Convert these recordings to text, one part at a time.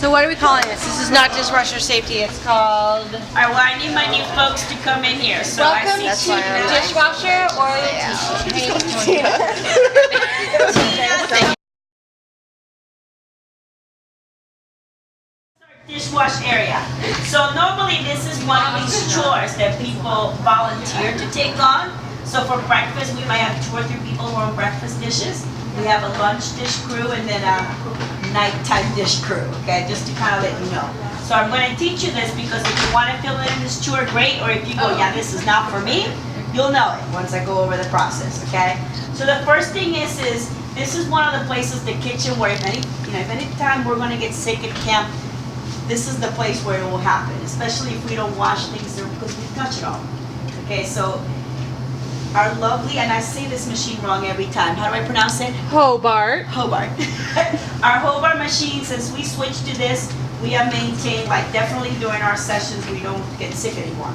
So what are we calling this? This is not dishwasher safety. It's called. Alright, well, I need my new folks to come in here. So Welcome I see to Dishwasher or dishwash area. So normally this is one of these chores that people volunteer to take on. So for breakfast, we might have 2 or 3 people who are on breakfast dishes. We have a lunch dish crew and then a nighttime dish crew, okay, just to kind of let you know. So I'm going to teach you this because if you want to fill in this chore, great, or if you go, yeah, this is not for me, you'll know it once I go over the process, okay? So the first thing is this is one of the places, the kitchen, where if any time we're going to get sick at camp, this is the place where it will happen, especially if we don't wash things there because we touch it all. Okay, so our lovely, and I say this machine wrong every time. How do I pronounce it? Hobart. Hobart. Our Hobart machine, since we switched to this, we have maintained, like definitely during our sessions, we don't get sick anymore.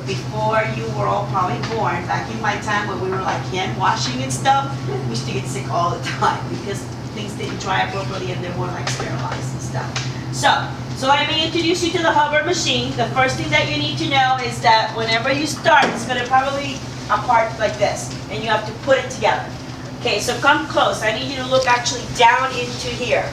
Before you were all probably born, back in my time when we were like hand washing and stuff, we used to get sick all the time because things didn't dry appropriately and they weren't like sterilized and stuff. So let me introduce you to the Hobart machine. The first thing that you need to know is that whenever you start, it's going to probably apart like this, and you have to put it together. Okay, so come close. I need you to look actually down into here.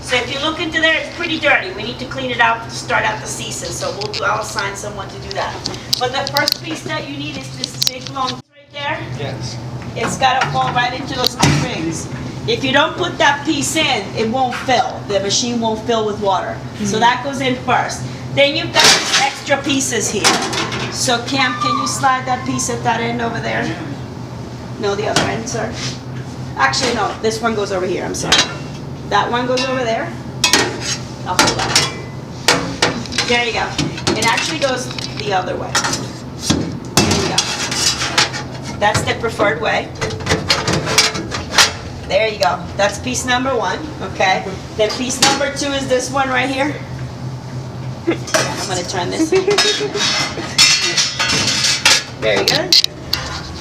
So if you look into there, it's pretty dirty. We need to clean it out to start out the season. So I'll assign someone to do that. But the first piece that you need is this big long piece right there. Yes. It's got to fall right into those 2 rings. If you don't put that piece in, it won't fill. The machine won't fill with water. So that goes in first. Then you've got these extra pieces here. So Cam, can you slide that piece at that end over there? No, the other end, sir. Actually, no, this one goes over here, I'm sorry. That one goes over there. I'll hold that. There you go. It actually goes the other way. There you go. That's the preferred way. There you go. That's piece number 1, okay? Then piece number 2 is this one right here. I'm going to turn this. Very good.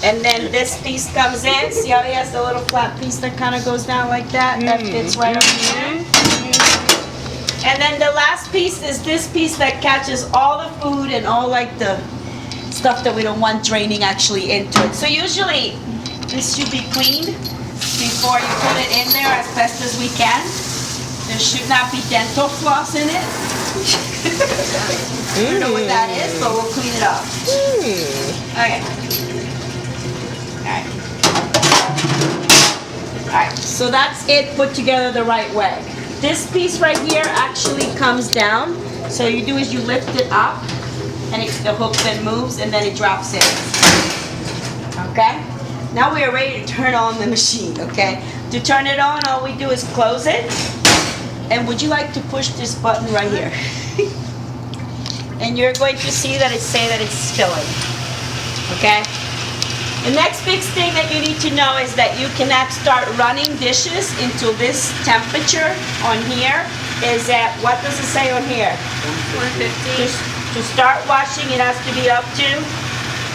And then this piece comes in. See how he has the little flat piece that kind of goes down like that? That fits right on here. And then the last piece is this piece that catches all the food and all like the stuff that we don't want draining actually into it. So usually this should be cleaned before you put it in there as best as we can. There should not be dental floss in it. I don't know what that is, but we'll clean it up. Okay. Alright, so that's it put together the right way. This piece right here actually comes down. So you do is you lift it up, and the hook then moves, and then it drops in. Okay? Now we are ready to turn on the machine, okay? To turn it on, all we do is close it. And would you like to push this button right here? And you're going to see that it's filling, okay? The next big thing that you need to know is that you cannot start running dishes until this temperature on here is at, what does it say on here? 150. To start washing, it has to be up to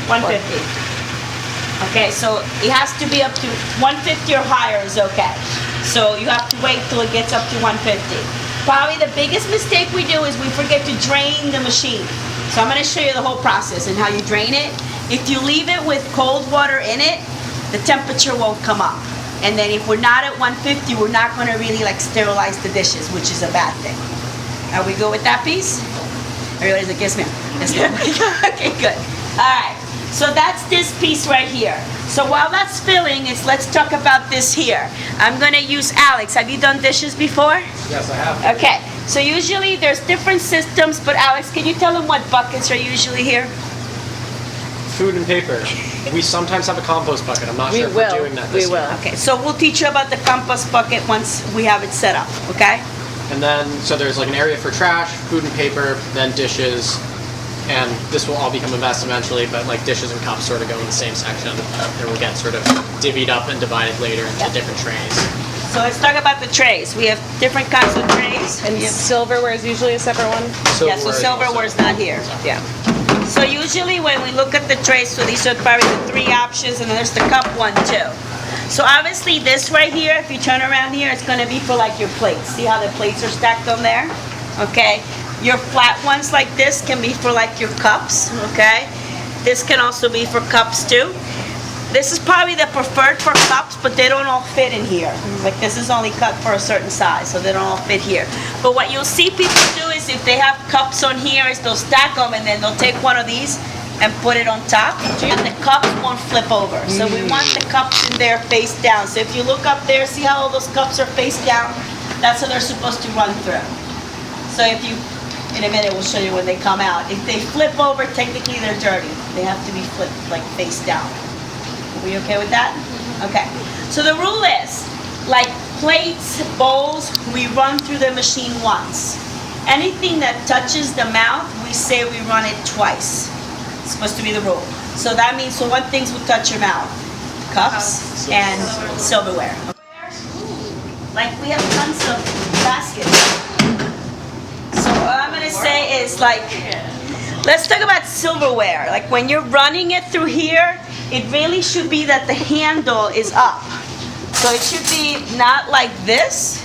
150. Okay, so it has to be up to 150 or higher is okay. So you have to wait till it gets up to 150. Probably the biggest mistake we do is we forget to drain the machine. So I'm going to show you the whole process and how you drain it. If you leave it with cold water in it, the temperature won't come up. And then if we're not at 150, we're not going to really like sterilize the dishes, which is a bad thing. Are we good with that piece? Everybody's like, yes ma'am. Yes ma'am. Okay, good. All right. So that's this piece right here. So while that's filling, let's talk about this here. I'm going to use Alex. Have you done dishes before? Yes, I have. Okay. So usually there's different systems, but Alex, can you tell them what buckets are usually here? Food and paper. We sometimes have a compost bucket. I'm not sure if we're doing that this year. Okay. So we'll teach you about the compost bucket once we have it set up, okay? And then, so there's like an area for trash, food and paper, then dishes, and this will all become a mess eventually, but like dishes and cups sort of go in the same section, and will get sort of divvied up and divided later into different trays. So let's talk about the trays. We have different kinds of trays. And silverware is usually a separate one? Yeah, so silverware is not here. Yeah. So usually when we look at the trays, so these are probably the 3 options, and then there's the cup one too. So obviously this right here, if you turn around here, it's going to be for like your plates. See how the plates are stacked on there? okay? Your flat ones like this can be for like your cups, okay? This can also be for cups too. This is probably the preferred for cups, but they don't all fit in here. Like this is only cut for a certain size, so they don't all fit here. But what you'll see people do is if they have cups on here, is they'll stack them and then they'll take one of these and put it on top, and the cups won't flip over. So we want the cups in there face down. So if you look up there, see how all those cups are face down? That's how they're supposed to run through. So if you, in a minute we'll show you when they come out. If they flip over, technically they're dirty. They have to be flipped like face down. Are we okay with that? Okay. So the rule is, like plates, bowls, we run through the machine once. Anything that touches the mouth, we say we run it twice. It's supposed to be the rule. So that means, so what things will touch your mouth? Cups and silverware. Like we have tons of baskets. So what I'm gonna say is like, let's talk about silverware. Like when you're running it through here, it really should be that the handle is up. So it should be not like this.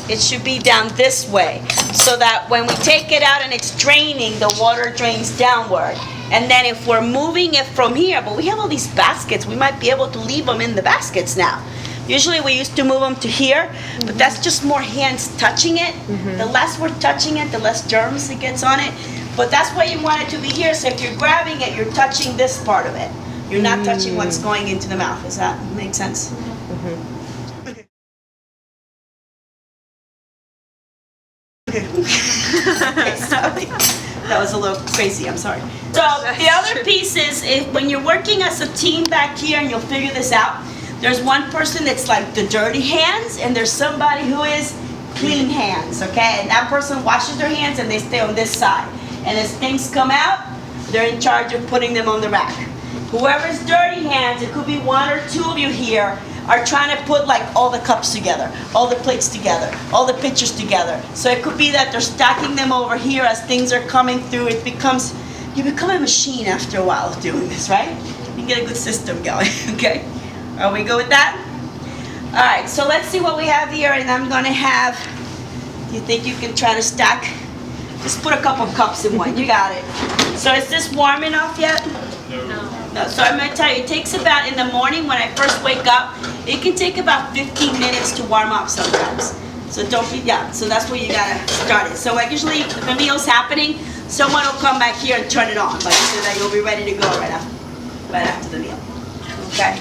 It should be down this way. So that when we take it out and it's draining, the water drains downward. And then if we're moving it from here, but we have all these baskets, we might be able to leave them in the baskets now. Usually we used to move them to here, but that's just more hands touching it. The less we're touching it, the less germs it gets on it. But that's why you want it to be here, so if you're grabbing it, you're touching this part of it. You're not touching what's going into the mouth. Does that make sense? Okay, sorry. That was a little crazy, I'm sorry. So the other piece is, if when you're working as a team back here, and you'll figure this out, there's one person that's like the dirty hands, and there's somebody who is clean hands, okay? And that person washes their hands and they stay on this side. And as things come out, they're in charge of putting them on the rack. Whoever's dirty hands, it could be one or two of you here, are trying to put like all the cups together, all the plates together, all the pitchers together. So it could be that they're stacking them over here as things are coming through. It becomes, you become a machine after a while of doing this, right? You get a good system going, okay? Are we good with that? All right, so let's see what we have here, and I'm gonna have, do you think you can try to stack? Just put a couple cups in one, you got it. So is this warm enough yet? No, so I'm gonna tell you, it takes about, in the morning when I first wake up, it can take about 15 minutes to warm up sometimes. So don't be, yeah, so that's where you gotta start it. So like usually, if the meal's happening, someone will come back here and turn it on, like so that you'll be ready to go right after the meal. Okay?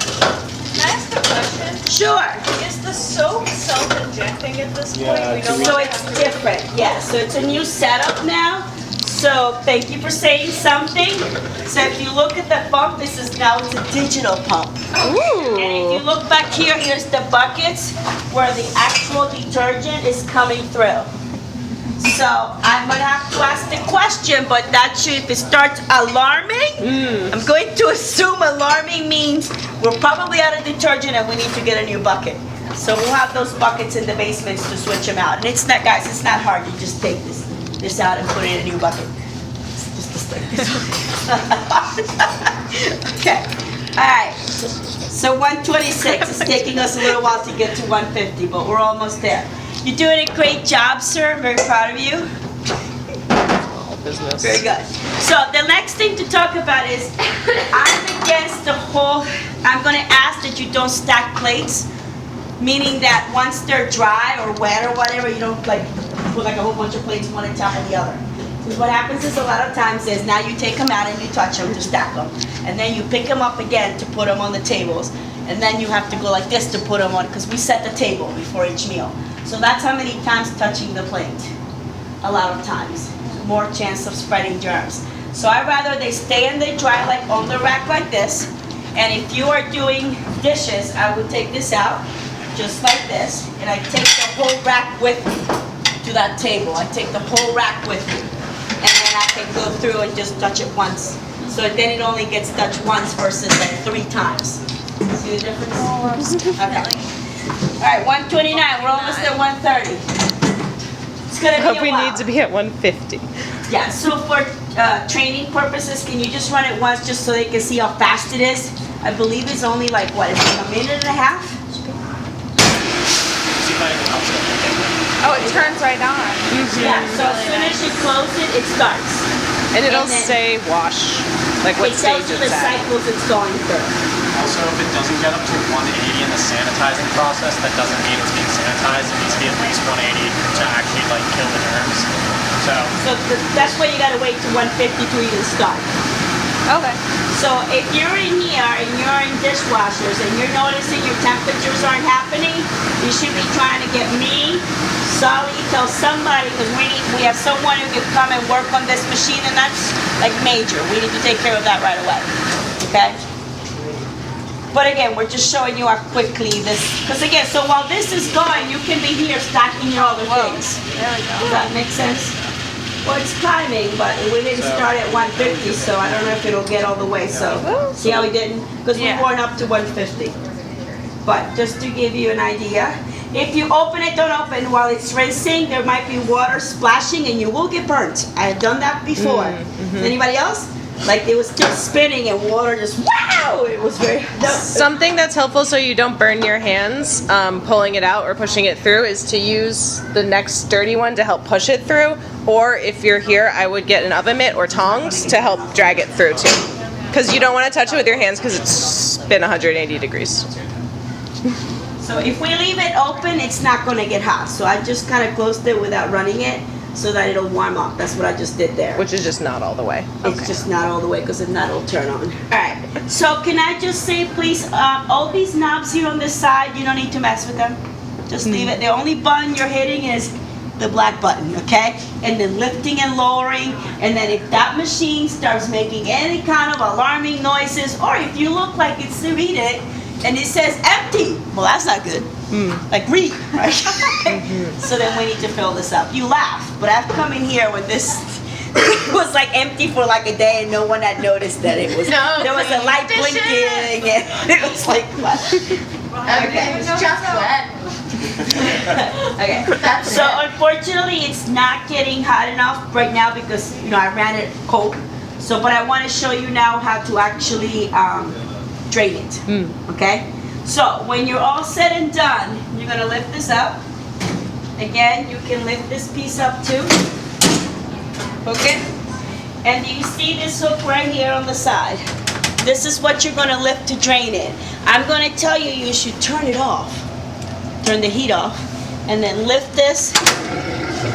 Can I ask a question? Sure. Is the soap self-injecting at this point? Yeah, We don't So really it's have to- different, yeah, so it's a new setup now. So thank you for saying something. So if you look at the pump, this is now, it's a digital pump. And if you look back here, here's the buckets where the actual detergent is coming through. So I'm gonna have to ask the question, but that should, if it starts alarming, I'm going to assume alarming means we're probably out of detergent and we need to get a new bucket. So we'll have those buckets in the basements to switch them out. And it's not, guys, it's not hard. You just take this out and put it in a new bucket. It's just like this. Okay. All right. So 126 is taking us a little while to get to 150, but we're almost there. You're doing a great job, sir. I'm very proud of you. Business. Very good. So the next thing to talk about is, I'm against the whole, I'm gonna ask that you don't stack plates, meaning that once they're dry or wet or whatever, you don't like put like a whole bunch of plates one on top of the other. Because what happens is a lot of times is now you take them out and you touch them to stack them. And then you pick them up again to put them on the tables. And then you have to go like this to put them on, because we set the table before each meal. So that's how many times touching the plate. A lot of times. More chance of spreading germs. So I'd rather they stay and they dry like on the rack like this. And if you are doing dishes, I would take this out, just like this, and I take the whole rack with me to that table. I take the whole rack with me. And then I can go through and just touch it once. So then it only gets touched once versus like 3 times. See the difference? Okay. All right, 129, we're almost at 130. It's gonna be But a we while. need to be at 150. Yeah, so for training purposes, can you just run it once just so they can see how fast it is? I believe it's only like, what, is it a minute and a half? See if I can help it. Oh, it turns right on. Yeah, so as soon as you close it, it starts. And it'll And then- say wash, like what It tells stage you the it's at. cycles it's going through. Also, if it doesn't get up to 180 in the sanitizing process, that doesn't mean it's being sanitized. It needs to be at least 180 to actually like kill the germs. So So that's why you gotta wait to 150 to even start. Okay. So if you're in here and you're in dishwashers and you're noticing your temperatures aren't happening, you should be trying to get me, Solly, tell somebody, because we have someone who can come and work on this machine, and that's like major. We need to take care of that right away. Okay? But again, we're just showing you how quickly this, because again, so while this is going, you can be here stacking your other things. There we go. Does that make sense? Well, it's climbing, but we didn't start at 150, so I don't know if it'll get all the way, so. See how we didn't? Because we Yeah. weren't up to 150. But just to give you an idea, if you open it, don't open while it's rinsing, there might be water splashing and you will get burnt. I have done that before. Anybody else? Like it was still spinning and water just, wow! It was very, Something that's helpful so you don't burn your hands pulling it out or pushing it through is to use the next sturdy one to help push it through. Or if you're here, I would get an oven mitt or tongs to help drag it through too. Because you don't want to touch it with your hands because it's been 180 degrees. So if we leave it open, it's not gonna get hot. So I just kind of closed it without running it so that it'll warm up. That's what I just did there. Which is just not all the way. It's just not all the way because if not, it'll turn on. All right. So can I just say, please, all these knobs here on this side, you don't need to mess with them. Just leave it. The only button you're hitting is the black button, okay? And then lifting and lowering. And then if that machine starts making any kind of alarming noises, or if you look like it's to read it and it says empty, well, that's not good. Like read, right? So then we need to fill this up. You laugh, but I've come in here when this was like empty for like a day and no one had noticed that it was. No, there was a light dishes. blinking and it was like what? Okay, it's just wet. Okay. That's So it. unfortunately, it's not getting hot enough right now because I ran it cold. So, but I want to show you now how to actually drain it. Okay. So when you're all said and done, you're gonna lift this up. Again, you can lift this piece up too. Hook it. And you see this hook right here on the side. This is what you're gonna lift to drain it. I'm gonna tell you, you should turn it off. Turn the heat off. And then lift this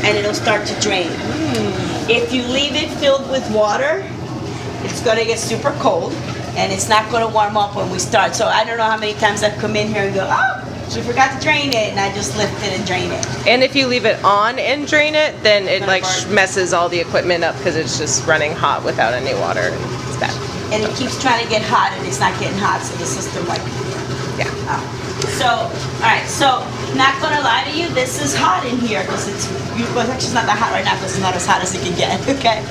and it'll start to drain. If you leave it filled with water, it's gonna get super cold and it's not gonna warm up when we start. So I don't know how many times I've come in here and go, oh, she forgot to drain it, and I just lift it and drain it. And if you leave it on and drain it, then it like messes all the equipment up because it's just running hot without any water. It's bad. And it keeps trying to get hot and it's not getting hot, so the system like, Yeah. So, all right, so not gonna lie to you, this is hot in here because well, actually it's not that hot right now because it's not as hot as it can get, okay?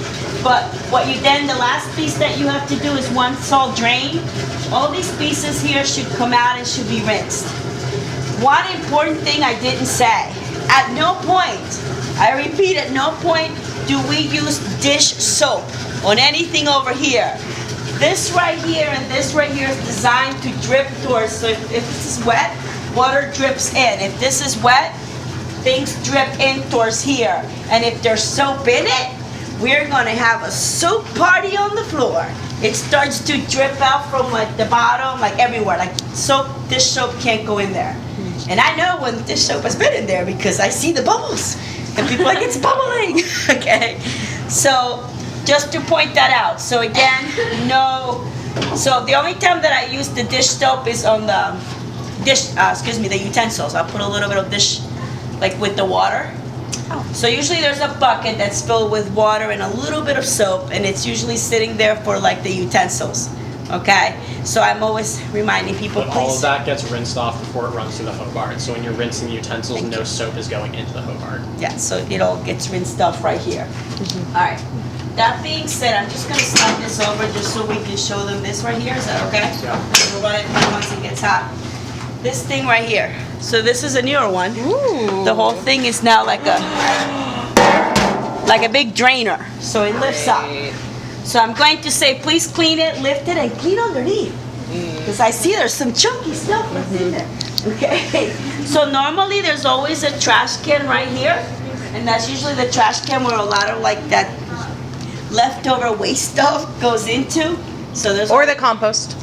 But what you then, the last piece that you have to do is once it's all drained, all these pieces here should come out and should be rinsed. One important thing I didn't say, at no point, I repeat, at no point do we use dish soap on anything over here. This right here and this right here is designed to drip towards, so if this is wet, water drips in. If this is wet, things drip in towards here. And if there's soap in it, we're gonna have a soap party on the floor. It starts to drip out from like the bottom, like everywhere. Like soap, dish soap can't go in there. And I know when dish soap has been in there because I see the bubbles. And people are like, it's bubbling, okay? So, just to point that out. So again, no, so the only time that I use the dish soap is on the the utensils. I'll put a little bit of dish, like with the water. So usually there's a bucket that's filled with water and a little bit of soap, and it's usually sitting there for like the utensils, okay? So I'm always reminding people, But all of please. that gets rinsed off before it runs through the Hobart. So when you're rinsing the utensils, no soap is going into the Hobart. Yeah, so it all gets rinsed off right here. All right. That being said, I'm just gonna slide this over just so we can show them this right here. Is that okay? Yeah. We'll run it once it gets hot. This thing right here. So this is a newer one. Ooh. The whole thing is now like a big drainer. So it lifts up. So I'm going to say, please clean it, lift it, and clean underneath. Because I see there's some chunky stuff that's in there. Okay. So normally there's always a trash can right here, and that's usually the trash can where a lot of like that leftover waste stuff goes into. So there's Or the compost.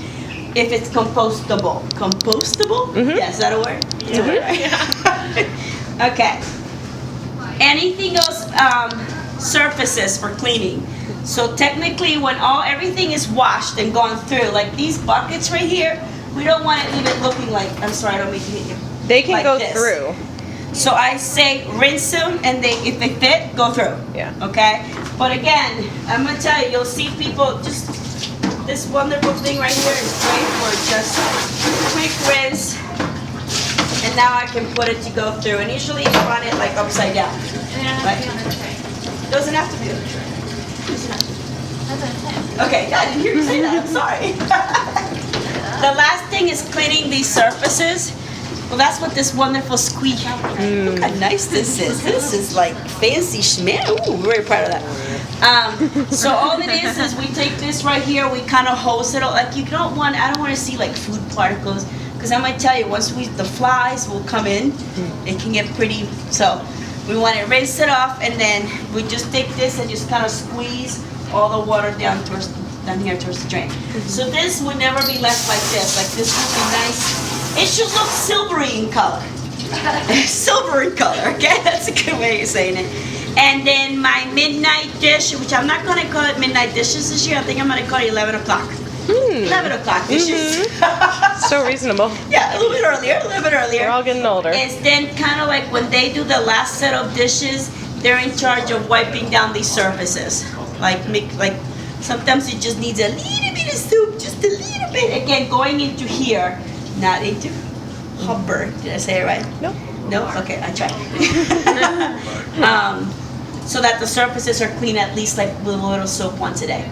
if it's compostable. Compostable? Yeah, is that a word? It's a word, right? Okay. Anything else, surfaces for cleaning. So technically when everything is washed and gone through, like these buckets right here, we don't want to leave it looking like, I'm sorry, I don't mean to hit you. They can Like go this. through. So I say rinse them, and if they fit, go through. Yeah. Okay? But again, I'm gonna tell you, you'll see people just, this wonderful thing right here is great for just quick rinse. And now I can put it to go through, and usually you run it like upside down. Right? Doesn't have to be on the tray. Doesn't have to be. Okay, yeah, I didn't hear you say that, I'm sorry. The last thing is cleaning these surfaces. Well, that's what this wonderful squeak. Look how nice this is. This is like fancy schman. Ooh, we're very proud of that. So all it is we take this right here, we kind of hose it. Like I don't want to see like food particles, because I'm gonna tell you, once the flies will come in, it can get pretty. So we want to rinse it off, and then we just take this and just kind of squeeze all the water down here towards the drain. So this would never be left like this. Like this would be nice. It should look silvery in color. Silver in color, okay? That's a good way of saying it. And then my midnight dish, which I'm not going to call it midnight dishes this year. I think I'm going to call it 11 o'clock. 11 o'clock dishes. So reasonable. Yeah, a little bit earlier, We're all getting older. It's then kind of like when they do the last set of dishes, they're in charge of wiping down these surfaces. Like sometimes it just needs a little bit of soup, just a little bit. Again, going into here, not into Hobart. Did I say it right? No. No? Okay, I tried. So that the surfaces are clean, at least like with a little soap once a day.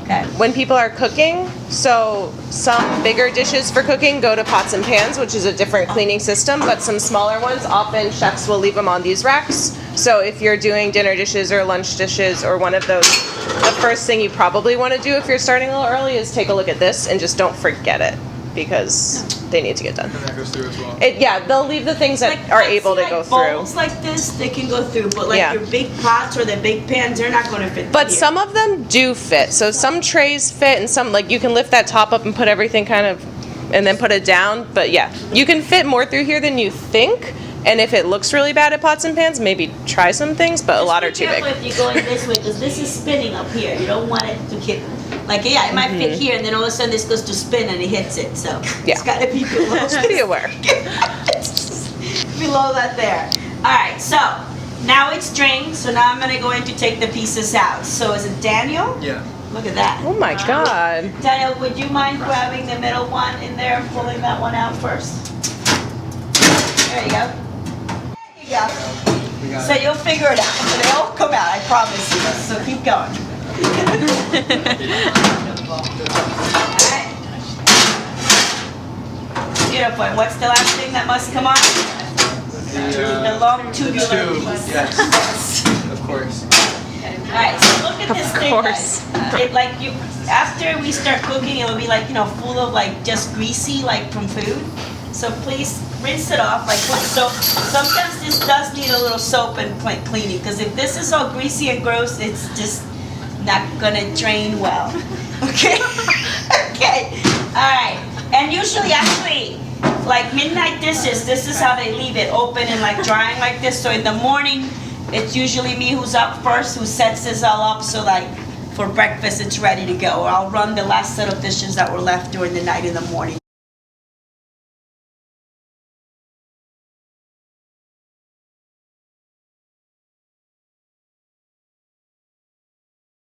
Okay. When people are cooking, so some bigger dishes for cooking go to pots and pans, which is a different cleaning system, but some smaller ones, often chefs will leave them on these racks. So if you're doing dinner dishes or lunch dishes or one of those, the first thing you probably want to do if you're starting a little early is take a look at this and just don't forget it, because they need to get done. And that goes through as well. Yeah, they'll leave the things that are able to go through. Bowls like this, they can go through, but like Yeah. your big pots or the big pans, they're not going to fit. But here. some of them do fit. So some trays fit, and some, like, you can lift that top up and put everything kind of, and then put it down. But yeah, you can fit more through here than you think. And if it looks really bad at pots and pans, maybe try some things, but a lot are too big. Just be careful if you're going this way, because this is spinning up here. You don't want it to hit. Like, yeah, it might fit here, and then all of a sudden this goes to spin and it hits it. So Yeah. it's got to be below. Just be aware. Below that there. All right, so now it's drained. So now I'm going to go in to take the pieces out. So is it Daniel? Yeah. Look at that. Oh my God. Daniel, would you mind grabbing the middle one in there and pulling that one out first? There you go. There you go. We got So you'll figure it out. They all come out, I promise you. So keep going. Alright. Beautiful. And what's the last thing that must come on? The long tubular tube. piece. Yes. Of course. Alright, so look at this thing, course. guys. It like you after we start cooking, it will be like, full of like just greasy like from food. So please rinse it off, like put soap. Sometimes this does need a little soap and cleaning, because if this is all greasy and gross, it's just not gonna drain well. Okay? Okay. Alright. And usually actually, like midnight dishes, this is how they leave it open and like drying like this. So in the morning, it's usually me who's up first, who sets this all up, so like for breakfast it's ready to go. Or I'll run the last set of dishes that were left during the night in the morning.